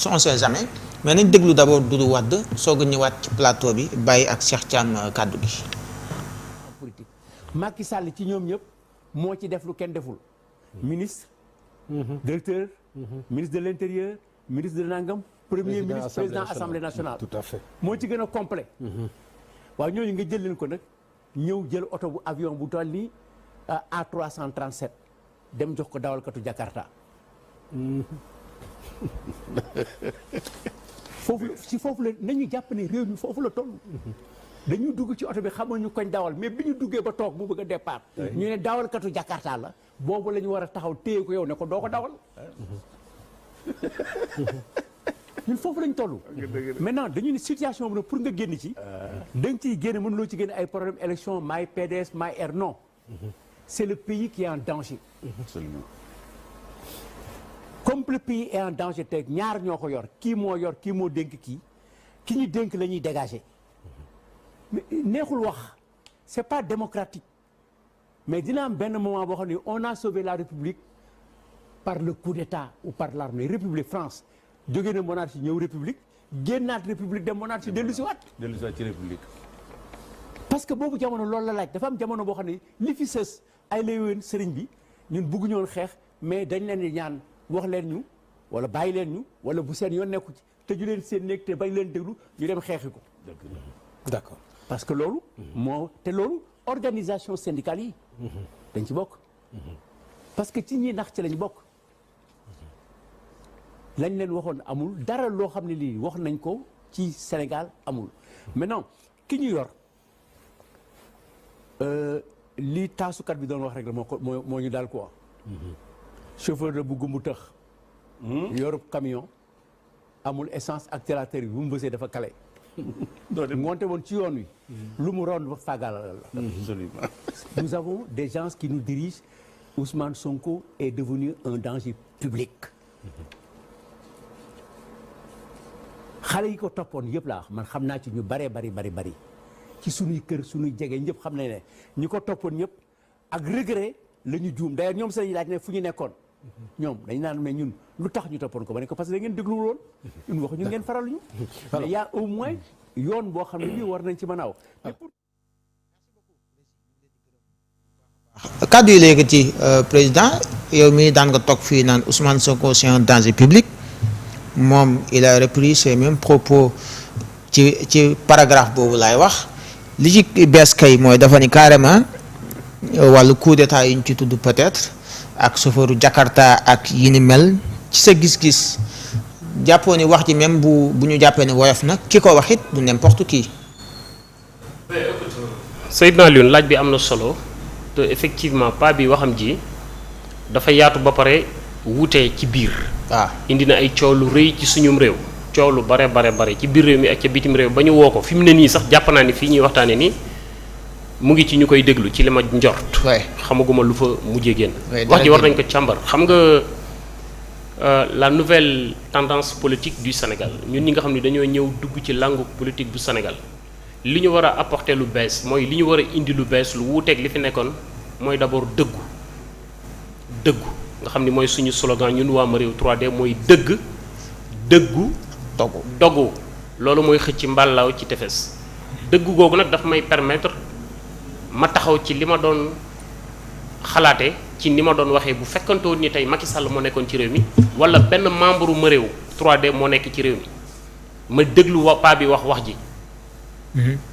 on sait jamais mais nañ déglu d'abord Doudou Wade soog a ñëwaat ci plateau bi bàyyi ak Cheikh Thiam kàddu gi. politique Macky Sall ci ñoom ñëpp moo ci def lu kenn deful. ministre. directeur. ministre de l'intérieur ministre de nangam. premier ministre président assemblée nationale. tout à fait moo ci gën a complet. waaw ñooñu nga jël leen ko nag ñëw jël oto bu avion bu toll nii A337 dem jox ko dawalkatu Jakarta. foofu la nañu jàpp ne réew mi foofu la toll. dañu dugg ci oto bi xamuñu koñ dawal mais bi ñu duggee ba toog mu bëgg a départ. ñu ne dawalkatu Jakarta la boobu la ñu war a taxaw téye ko yow ne ko doo ko dawal. ñun foofu lañ toll. maintenant dañu ne situation bi nag pour nga génn ci. da nga ciy génn mënuloo ci génn ay problème élection maay PDS maay R non. c'est le pays qui est en danger. absolument. comme le pays est en danger te ñaar ñoo ko yor kii moo dénk kii ki ñu dénk la ñuy dégager. mais neexul wax c'est pas démocratique mais dina am benn moment boo xam ne on a sauvé la République par le coup d'État ou par l'armée République France jóge na monarchie ñëw République génnaat République dem monarchie dellu si waat ci République. parce que boobu jamono loolu la laaj dafa am jamono boo xam ne li fi sës ay léewén sëriñ bi ñun bëgguñu woon xeex mais dañ leen di ñaan wax leen ñu wala bàyyi leen ñu wala bu seen yoon nekku ci tëju leen seen néeg te bañ leen déglu ñu dem xeexi ko. d'accord. parce que loolu loolu organisation syndicale yi dañ ci bokk parce que ci ñi nax ci lañ bokk lañ leen waxoon amul dara loo xam ne lii wax nañ ko ci Sénégal amul maintenant ki ñu yor lii taasukat bi doon wax rek la moo ñu daal quoi chauffeur de bu gumbu tëx yorub camion amul essence ak tracteur bi bu mu bësee dafa kale ngoonte woon ci yoon wi lu mu ron ba fàggalal la. absolument. Nous avons des gens qui nous dirigent. Ousmane Sonko est devenu un danger public. xale yi ko toppoon yëpp laa wax man xam naa ci ñu bëree bari ci sunuy kër sunuy jege ñëpp xam nañ ne ñi ko toppoon ñëpp ak regret la ñu juum d'ailleurs ñoom sax laaj ne fu ñu nekkoon. ñoom dañ naan mais ñun lu tax ñu toppoon ko ba ne ko parce que da ngeen dégluwul woon ñun wax ñun ngeen faral ñu mais y a au moins yoon boo xam ne bii war nañ ci mën a aw. kàddu yi léegi ci président yow mii daan nga toog fii naan Ousmane Sonko c'est un danger public moom il a repris ces mêmes propos ci paragraphe boobu laay wax li ci bees kay mooy dafa ni carrément wàllu coup d'état yi ñu ci tudd peut-être. ak chauffeuru Jakarta ak yi ni mel ci sa gis-gis jàppoo ni wax ji même bu ñu jàppee ni woyof na ki ko wax it du n'importe qui. Seydina Alioune laaj bi am na solo te effectivement pas bi waxam ji dafa yaatu ba pare wuute ci biir. waaw indi na ay coow lu rëy ci suñum réew coow lu bare ci biir réew mi ak ca bitim réew ba ñu woo ko fi mu ne nii sax jàpp naa ni fii ñuy waxtaanee nii. mu ngi ci ñu koy déglu ci li ma njort. xamaguma lu fa mujjee génn. wax ji war nañ ko càmbar xam nga la nouvelle tendance politique du Sénégal ñun ñi nga xam ne dañoo ñëw dugg ci langue politique bu Sénégal li ñu war a apporter lu bees mooy li ñu war a indi lu bees lu wuuteeg li fi nekkoon mooy d'abord dëggu nga xam ni mooy suñu slogan ñun waa ma réew 3D mooy dëggu dogu loolu mooy xëcc mbàllaaw ci tefes dëggu googu nag dafa may permettre. ma taxaw ci li ma doon xalaate ci ni ma doon waxee bu fekkantoo ni tey Macky Sall moo nekkoon ci réew mi wala benn membre ma réew 3D moo nekk ci réew mi ma déglu paa bi wax ji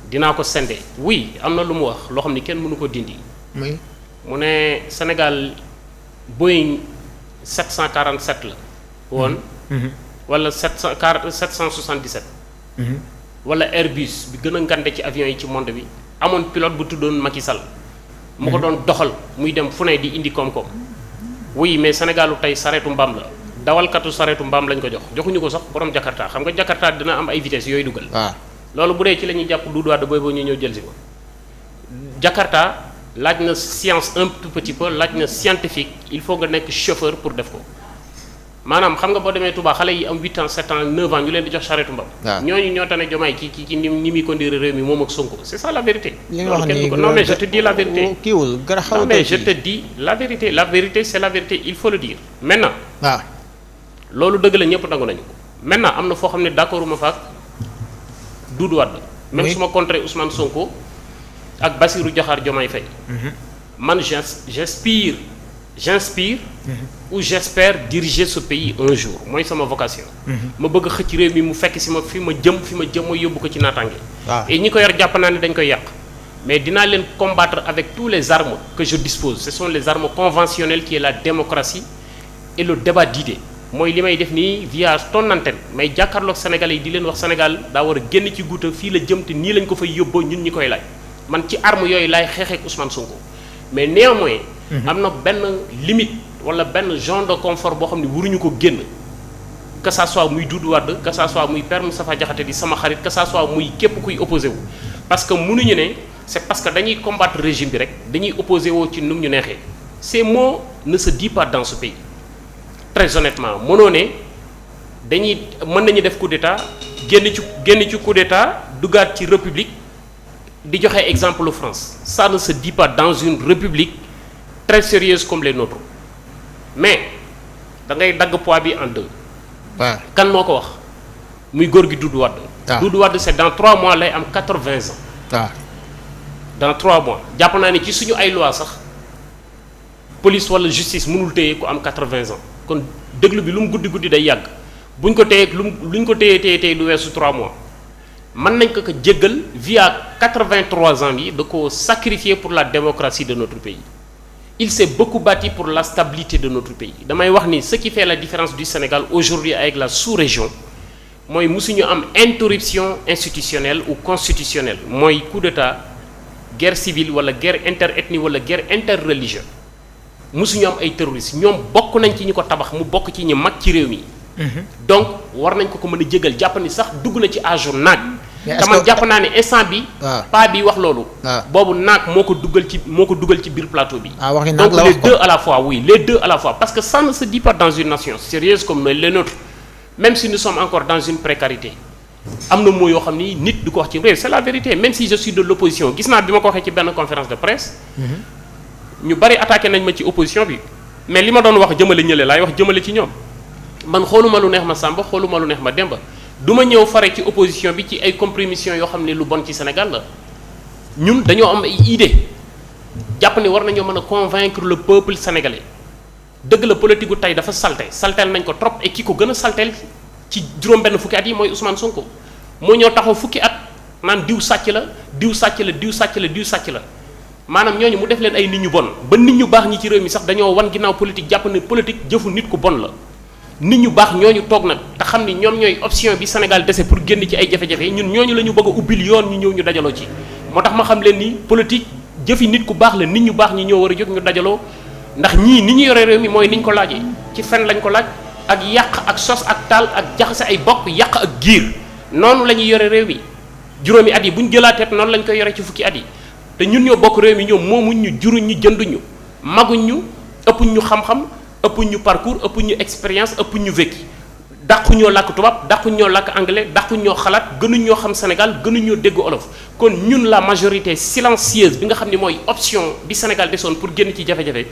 dinaa ko sende oui am na lu mu wax loo xam ni kenn mënu ko dindi mu ne Sénégal Boeing 747 la woon wala 777 wala Airbus bi gën a ngande ci avion yi ci monde bi amoon pilote bu tuddoon Macky Sall mu ko doon doxal muy dem fu ne di indi koom-koom oui mais Sénégalu tey sareetu mbaam la dawalkatu sareetu mbaam lañ ko joxuñu ko sax borom Jakarta xam nga Jakarta dina am ay vitesse yooyu dugal. waaw loolu bu dee ci la ñuy jàpp Doudou Wade booy boo ñu ñëw jël si ko Jakarta laaj na science un tout petit peu laaj na scientifique il faut nga nekk chauffeur pour def ko maanaam xam nga boo demee Touba xale yi am 8 ans 7 ans 9 ans ñu leen di jox charrette mbam. waaw ñooñu ñoo tane Diomaye ci ni muy conduire réew mi moom ak Sonko c'est ça la vérité. li nga wax nii non mais je te dis la vérité. kiiwul gën a xaw non mais je te dis la vérité c'est la vérité il faut le dire maintenant. waaw loolu dëgg la ñëpp nangu nañu ko maintenant am na foo xam ne d'accord ma fa ak Doudou Wade. même Oui. su ma contrer Ousmane Sonko ak Bassirou Diomaye Diakhar Faye. man j'inspire ou j'espère diriger ce pays un jour mooy sama vocation. ma bëgg xëcc réew mi mu fekk si ma fi ma jëm mooy yóbbu ko ci naataange. waaw et ñi ko yor jàpp naa ne dañ koy yàq. mais dinaa leen combattre avec tous les armes que je dispose ce sont les armes conventionnelles qui est la démocratie et le débat d'idées mooy li may def nii via ton antenne may jàkkaarloog Sénégalais yi di leen wax Sénégal daa war a génn ci guuta fii la jëm te nii lañ ko fay yóbboo ñun ñi koy laaj man ci arme yooyu laay xeexeek Ousmane Sonko mais néanmoins am na benn limite wala benn genre de confort boo xam ne waruñu ko génn que ça soit muy Doudou Wade que ça soit muy Père Moustapha Diakhaté di sama xarit que ça soit muy képp kuy opposé wu parce que mënuñu ne c'est parce que dañuy combattre régime bi rek dañuy opposé woo ci nu mu ñu neexee ces mots ne se disent pas dans ce pays très honnêtement mënoo ne dañuy mën nañu def coup d'état génn ci coup d'état duggaat ci république di joxe exemple France ça ne se dit pas dans une république très sérieuse comme les nôtres mais da ngay dagg poids bi en deux. waaw kan moo ko wax muy góor gi Doudou Wade. waaw Doudou Wade c'est dans 3 mois lay am 80 ans. waaw dans 3 mois jàpp naa ne ci suñu ay loi sax police wala justice mënul téye ku am 80 ans kon déglu bi lu mu guddi day yàgg buñ ko téyee luñ ko téye lu weesu 3 mois mën nañ ko jéggal via 83 ans yi da ko sacrifier pour la démocratie de notre pays il s'est beaucoup bâti pour la stabilité de notre pays damay wax ni ce qui fait la différence du Sénégal aujourd'hui avec la sous-région mooy musuñu am interruption institutionnelle ou constitutionnelle mooy coup d'état guerre civile wala guerre interethnie wala guerre interreligieuse musuñu am ay terroristes ñoom bokk nañ ci ñi ko tabax mu bokk ci ñi mag ci réew mi. donc war nañ ko mën a jégal jàpp ni sax dugg na ci âge naag. mais te man jàpp naa ne instant bi pas bi wax loolu. boobu naag moo ko dugal ci biir plateau bi. wax naag donc la les wax deux à la fois oui les deux à la fois parce que ça ne se dit pas dans une nation sérieuse comme les nôtres même si nous sommes encore dans une précarité. am na moo yoo xam ni nit du ko wax ci réew c'est la vérité même si je suis de l'opposition gis naa bi ma ko waxee ci benn conférence de presse. ñu bari attaqué nañ ma ci opposition bi mais li ma doon wax jëmale ñële laay wax jëmale ci ñoom man xooluma lu neex ma Samba xooluma lu neex ma Demba du ma ñëw fare ci opposition bi ci ay compromission yoo xam ne lu bon ci Sénégal la ñun dañoo am ay idée jàpp ne war nañoo mën a convaincre le peuple sénégalais dëgg la politique gu tey dafa salteel nañ ko trop et ki ko gën a salteel ci juróom-benn fukki at yi mooy Ousmane Sonko moo ñëw taxaw fukki at naan diw sàcc la diw sàcc la diw sàcc la diw sàcc la maanaam ñooñu mu def leen ay nit ñu bon ba nit ñu baax ñi ci réew mi sax dañoo wan ginnaaw politique jàpp ne politique jëfu nit ku bon la nit ñu baax ñooñu toog nag te xam ni ñoom ñooy option bi Sénégal dese pour génn ci ay jafe-jafe ñun ñooñu la ñu bëgg a ubbil yoon ñu ñëw ñu dajaloo ci moo tax ma xam leen ni politique jëfi nit ku baax la nit ñu baax ñi ñoo war a jóg ñu dajaloo ndax ñii ni ñu yore réew mi mooy niñ ko laajee ci fen lañ ko laaj ak yàq ak sos ak taal ak jaxase ay bokk yàq ak giir noonu la ñuy yore réew mi juróomi at yi bu ñu jëlaateet noonu lañ koy yore ci fukki at yi te ñun ñoo bokk réew mi ñoom moomuñ ñu juruñ ñu jënduñ ñu maguñ ñu ëppuñ ñu xam-xam ëppuñ ñu parcours ëppuñ ñu expérience ëppuñ ñu vécu dàquñ ñoo làkk tubaab dàquñ ñoo làkk anglais dàquñ ñoo xalaat gënuñ ñoo xam Sénégal gënuñ ñoo dégg olof kon ñun la majorité silencieuse bi nga xam ne mooy option bi Sénégal desoon pour génn ci jafe-jafe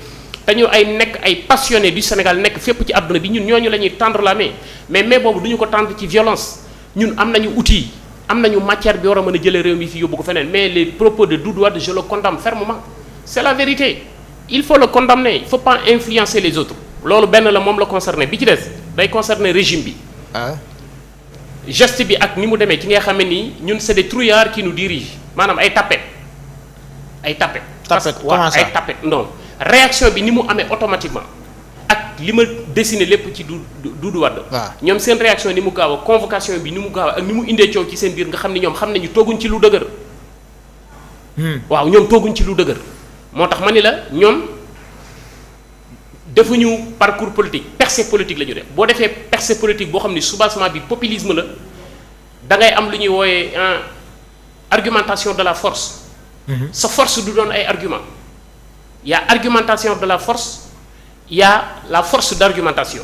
te ñu ay nekk ay passionnés du Sénégal nekk fépp ci àdduna bi ñun ñooñu la ñuy tendre la main mais boobu du ñu ko tendre ci violence ñun am nañu outil am nañu matière bi war a mën a jëlee réew mi fi yóbbu ko feneen mais les propos de Doudou Wade je le condamne fermement c'est la vérité il faut le condamner il faut pas influencer les autres loolu benn la moom la concerné bi ci des day concerner régime bi geste bi ak ni mu demee ci nga xam ne nii ñun c'est des trouillards qui nous dirigent maanaam ay tapet ay comment ça ay tapet non réaction bi ni mu amee automatiquement ak li ma dessiné lépp ci Doudou Wade ñoom seen réaction ni mu gaaw a convocation bi ni mu gaaw a ak ni mu indee coow ci seen biir nga xam ne ñoom xam nañu tooguñ ci lu dëgër waaw ñoom tooguñ ci lu dëgër moo tax ma ni la ñoom defuñu parcours politique percée politique la ñu def boo defee percée politique boo xam ni soubassement bi populisme la da ngay am lu ñuy wooyee argumentation de la force sa force du doon ay argument y a argumentation de la force y a la force d'argumentation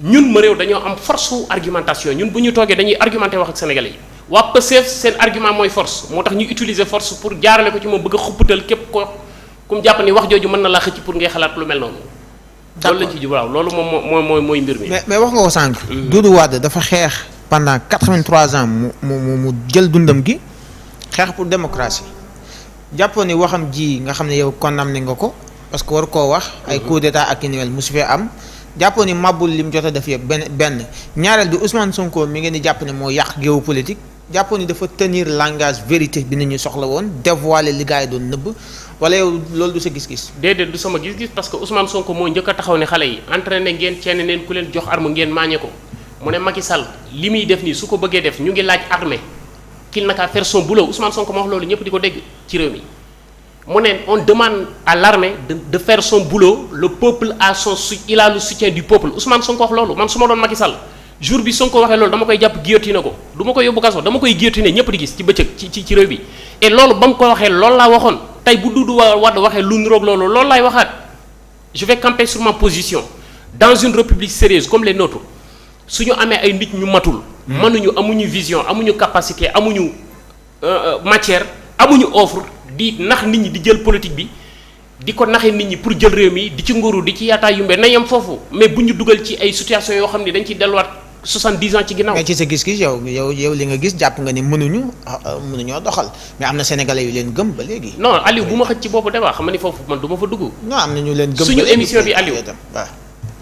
ñun ma réew dañoo am force argumentation ñun bu ñu toogee dañuy argumenter wax ak sénégalais yi waa Pastef seen argument mooy force moo tax ñu utiliser force pour jaarale ko ci moom bëgg a xuppatal képp ko kum jàpp ni wax jooju mën na laa xëcc pour ngay xalaat lu mel noonu loolu lañ ci jub waaw loolu moom mooy mbir mi. mais wax nga ko sànq. Doudou Wade dafa xeex pendant 83 ans mu jël dundam gi xeex pour démocratie jàppoon ni waxam ji nga xam ne yow condamné nga ko parce que war koo wax. ay coup d'état ak i niwel musu fee am. jàppoon ni mabul lim jot a def yëpp benn ñaareel bi Ousmane Sonko mi ngeen di jàpp ne moo yàq géopolitique jàppoon ni dafa tenir langage vérité bi nit ñu soxla woon dévoiler li gars yi doon nëbb wala yow loolu du sa gis-gis. déedéet du sama gis-gis parce que Ousmane Sonko moo njëkk a taxaw ne xale yi entraîné ngeen ceene neen ku leen jox arme ngeen maañe ko mu ne Macky Sall li muy def nii su ko bëggee def ñu ngi laaj armée qu'il n'a qu'à faire son boulot Ousmane Sonko ma wax loolu ñëpp di ko dégg ci réew mi. mu ne on demande à l'armée de faire son boulot le peuple il a le soutien du peuple Ousmane Sonko wax loolu man su ma doon Macky Sall jour bi Sonko waxee loolu dama koy jàpp guillotine ko du ma ko yóbbu kaso dama koy guillotine ñëpp di gis ci bëccëg ci réew bi et loolu ba mu ko waxee loolu laa waxoon tey bu Doudou Wade waxee lu niroog loolu laay waxaat je vais camper sur ma position dans une république sérieuse comme les nôtres su ñu amee ay nit ñu matul mënuñu amuñu vision amuñu capacité amuñu matière amuñu offre di nax nit ñi di jël politique bi di ko naxee nit ñi pour jël réew mi di ci nguuru di ci yaataa yumbe na yem foofu mais bu ñu dugal ci ay situation yoo xam ne dañ ciy delluwaat 70 ans ci ginnaaw. mais ci sa gis-gis yow li nga gis jàpp nga ni mënuñoo doxal mais am na sénégalais yu leen gëm ba léegi. non Aliou bu ma xëcc ci boobu débat xam nga ni foofu man du ma fa dugg. non am na ñu leen gëm suñu émission bi Aliou waaw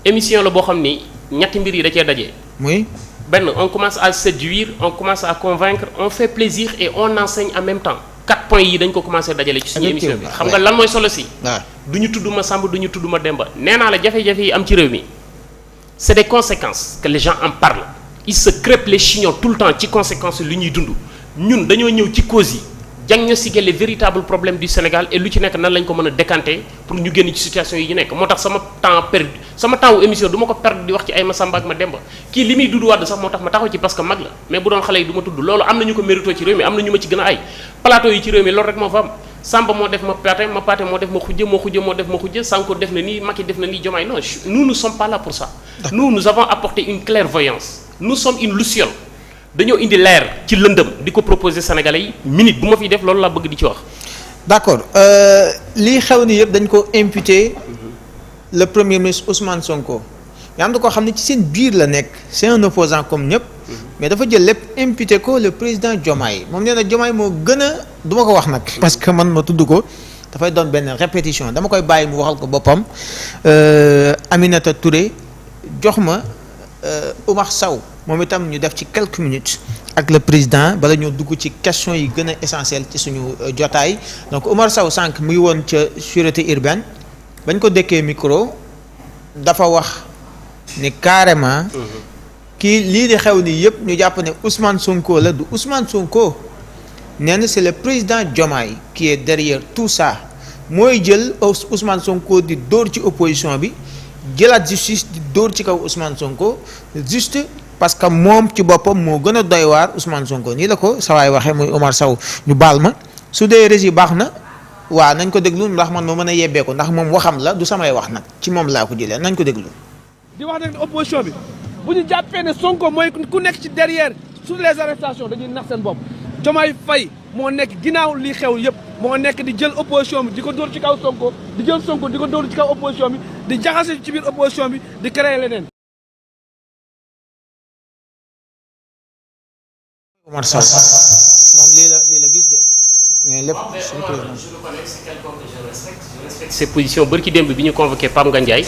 émission la boo xam ni ñetti mbir yi da cee daje. muy. benn on commence à séduire on commence à convaincre on fait plaisir et on enseigne en même temps 4 points yi dañ ko commencé dajale ci suñu émission bi xam nga lan mooy solo si. waaw du ñu tudd ma Samba du ñu tudd ma Demba nee naa la jafe-jafe yi am ci réew mi c'est des conséquences que les gens en parlent ils se crêpent les chignons tout le temps ci conséquences li ñuy dund ñun dañoo ñëw ci causes yi diagnostiquer les véritables problèmes du Sénégal et lu ci nekk nan lañ ko mën a décanter pour ñu génn ci situation yi ñu nekk moo tax sama temps wu émission du ma ko perdre di wax ci ay ma Samba ak ma Demba kii li muy Doudou Wade sax moo tax ma taxaw ci parce que mag la mais bu doon xale yi du ma tudd loolu am na ñu ko mérito ci réew mi am na ñu ma ci gën a ay plateau yi ci réew mi loolu rek moo fa am Samba moo def ma Pathé moo def ma Khoudia moo def ma Khoudia Sanko def na nii Macky def na nii Diomaye non nous ne sommes pas là pour ça nous avons apporté une clairvoyance nous sommes une luciole dañoo indi leer ci lëndëm di ko proposer Sénégalais yi minute bu ma fiy def loolu laa bëgg di ci wax. d'accord lii xew ni yëpp dañ ko imputer le premier ministre Ousmane Sonko mais am na koo xam ne ci seen biir la nekk c'est un opposant comme ñëpp mais dafa jël lépp imputer ko le président Diomaye moom nee na Diomaye moo gën a du ma ko wax nag. parce que man ma tudd ko dafay doon benn répétition dama koy bàyyi mu waxal ko boppam Aminata Touré jox ma Oumar Sow. moom itam ñu def ci quelques minutes ak le président bala ñoo dugg ci question yi gën a essentiel ci suñu jotaay donc Oumar Sow sànq muy woon ca sûreté urbaine bañ ko dékkee micro dafa wax ni carrément kii lii di xew ni yëpp ñu jàpp ne Ousmane Sonko la du Ousmane Sonko nee na c'est le président Diomaye qui est derrière tout ça mooy jël Ousmane Sonko di dóor ci opposition bi jëlaat justice di dóor ci kaw Ousmane Sonko juste parce que moom ci boppam moo gën a doy waar Ousmane Sonko nii la ko sawaay waxee muy Omar Sow ñu baal ma su dee régi baax na waaw nañ ko déglu ndax man moo mën a yebbee ko ndax moom waxam la du samay wax nag ci moom laa ko jëlee nañ ko déglu. di wax nag opposition bi bu ñu jàppee ne Sonko mooy ku nekk ci derrière sur les arrestations dañuy nax seen bopp Diomaye Faye moo nekk ginnaaw lii xew yëpp moo nekk di jël opposition bi di ko dóor ci kaw Sonko di jël Sonko di ko dóor ci kaw opposition bi di jaxase ci biir opposition bi di créer leneen. Omar Sow moom lii la gis de mais lépp suñu président. je le connais c'est quelqu'un que je respecte ses positions bërki démb bi ñu convoqué Pape Gandiaye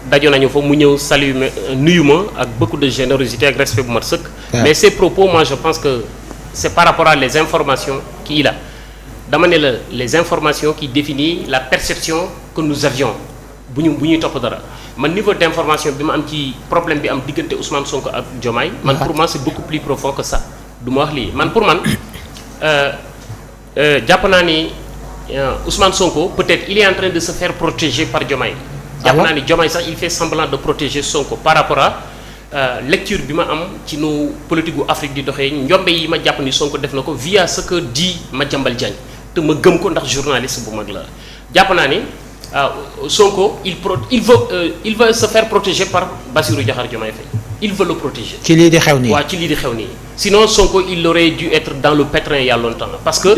dajo nañu fa mu ñëw saluer nuyu ma ak beaucoup de générosité ak respect bu mat sëkk. mais ces propos moi je pense que c'est par rapport à les informations qu'il a dama ne la les informations qui définissent la perception que nous avions bu ñuy topp dara man niveau d'information bi ma am ci problème bi am diggante Ousmane Sonko ak Diomaye man pour moi c'est beaucoup plus profond que ça. du ma wax lii man pour man jàpp naa ni Ousmane Sonko peut-être il est en train de se faire protéger par Diomaye. jàpp naa ni Diomaye sax il fait semblant de protéger Sonko par rapport à lecture bi ma am ci nu politique gu Afrique di doxee njombe yi ma jàpp ni Sonko def na ko via ce que dit Madiambal Diagne te ma gëm ko ndax journaliste bu mag la jàpp naa ni Sonko il veut se faire protéger par Bassirou Diakhar Diomaye Faye. il veut le protéger. ci lii di xew nii waaw ci lii di xew nii sinon Sonko il aurait dû être dans le pétrin il y a longtemps parce que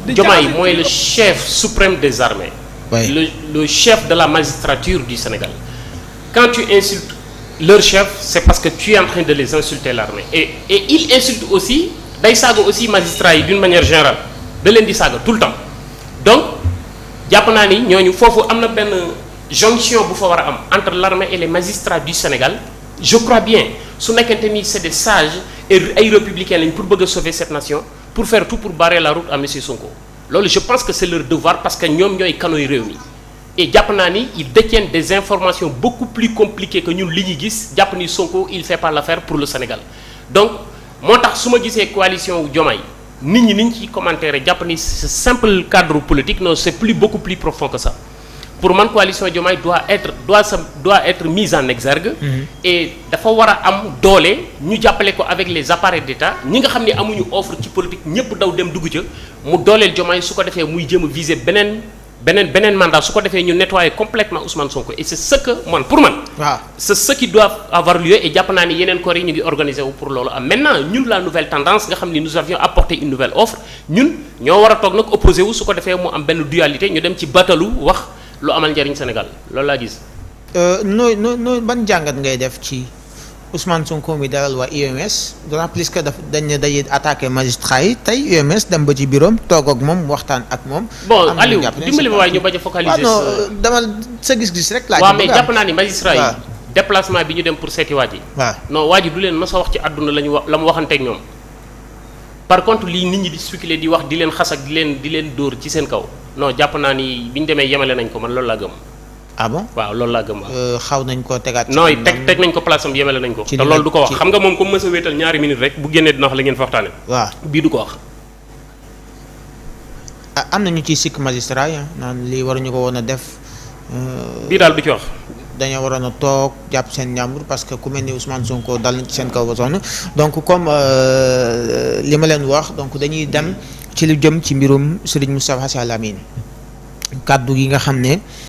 Diomaye mooy le chef suprême des armées Oui. le chef de la magistrature du Sénégal. Quand tu insultes leur chef, c'est parce que tu es en train de les insulter l'armée. Et il insulte aussi, day saaga aussi magistrats yi d'une manière générale da leen di saaga tout le temps. Donc jàpp naa ni ñooñu foofu am na benn jonction bu fa war a am entre l'armée et les magistrats du Sénégal. Je crois bien su nekkente ni c'est des sages et ay républicains lañ pour bëgg a sauver cette nation pour faire tout pour barrer la route à monsieur Sonko. Loolu je pense que c'est leur devoir parce que ñoom ñooy kanoy réew mi et jàpp naa ni ils détiennent des informations beaucoup plus compliquées que ñun li ñuy gis jàpp ni Sonko il fait pas l'affaire pour le Sénégal. Donc moo tax su ma gisee coalition wu Diomaye nit ñi niñ ciy commentaire jàpp ni ce simple cadre politique non c'est beaucoup plus profond que ça. Pour man coalition Diomaye doit être mise en exergue. Et dafa war a am doole ñu jàppale ko avec les appareils d'État ñi nga xam ne amuñu offre ci politique ñëpp daw dem dugg ca mu dooleel Diomaye su ko defee muy jéem a viser beneen mandat su ko defee ñu nettoyer complètement Ousmane Sonko et c'est ce que pour man. waaw c'est ce qui doit avoir lieu et jàpp naa ni yeneen corps yi ñu ngi organiser wu pour loolu am maintenant ñun la nouvelle tendance nga xam ni nous avions apporté une nouvelle offre ñun ñoo war a toog nag opposé wu su ko defee mu am benn dualité ñu dem ci batalu wax. lu amal njariñ Sénégal loolu laa gis. nooy ban jàngat ngay def ci Ousmane Sonko mi dalal waa UMS d'autant plus que dañ ne day attaqué magistrat yi tey UMS dem ba ci bureau toog ak moom waxtaan ak moom. bon Aliou dimbali ma waaye ñu bañ a focaliser. non dama sa gis-gis rek. laa waaw mais jàpp naa ni magistrat yi. déplacement bi ñu dem pour seeti waa ji. waaw non waa ji du leen mës a wax ci àdduna la mu waxanteeg ñoom. par contre lii nit ñi di spéculer di wax di leen xas ak di leen dóor ci seen kaw. non jàpp naa ni bi ñu demee yemale nañ ko man loolu laa gëm. ah bon waaw loolu laa gëm waaw. xaw nañ ko tegaat. non teg nañ ko place am yemale nañ ko. te loolu du ko wax xam nga moom comme mës a wéetal ñaari minutes rek bu génnee dina wax la ngeen fa waxtaane. waaw bii du ko wax. am na ñu ciy sikk magistrat yi naan lii waruñu ko woon a def. bii daal du ci wax. dañoo waroon a toog jàpp seen njàmbur parce que ku mel ni Ousmane Sonko dal na ci seen kaw ba sonn donc comme li ma leen wax donc dañuy dem ci lu jëm ci mbirum Serigne Moustapha Sy Al Amine kaddu gi nga xam ne.